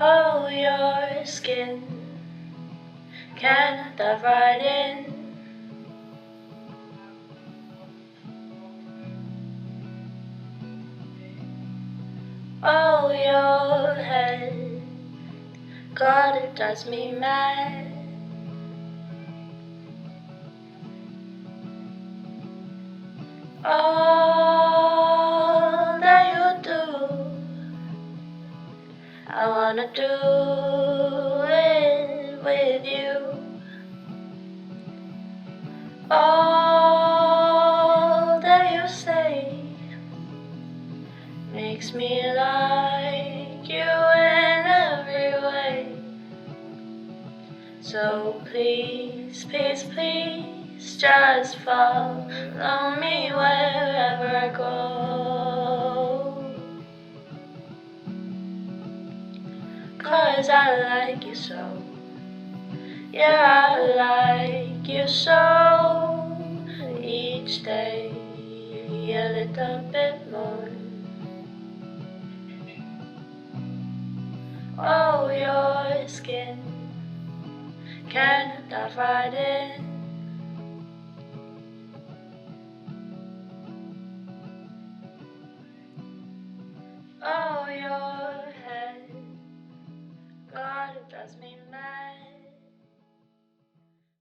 Oh, your skin, can I dive right in? Oh, your head, God, it drives me mad. All that you do, I wanna do it with you. All that you say makes me like you in every way. So please, please, please, just follow me wherever I go. 'Cause I like you so, yeah, I like you so. Each day a little bit more. Oh, your skin, can I dive right in?